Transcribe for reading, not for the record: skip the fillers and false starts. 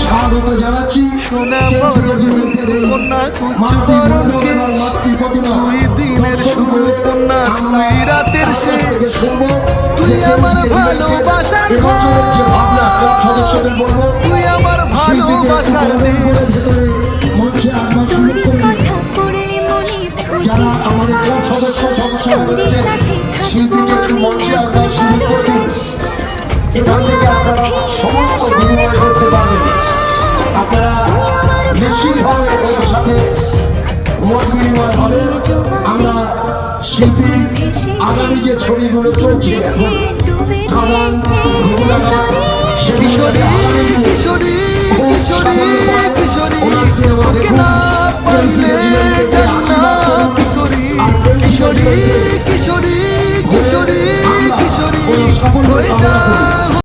স্বাগত জানাচ্ছি সোনা কন্যা কুচবরণকে, তুই দিনের শুরু কন্যা তুই রাতের শেষ, তুই আমার ভালোবাসার ঘর, তুই আমার ভালোবাসার দেশ। তোর কথা পড়লে মনে ফুটেছে তোর সাথে থাকবো আমি এখন বারো মাস। তুই আমার ফিরে আসার ঘর, আপনারা বেশিরভাগ সাথে মত বিনিময় হবে। আমরা শিল্পীর আগামী যে ছবিগুলো চলছে এখন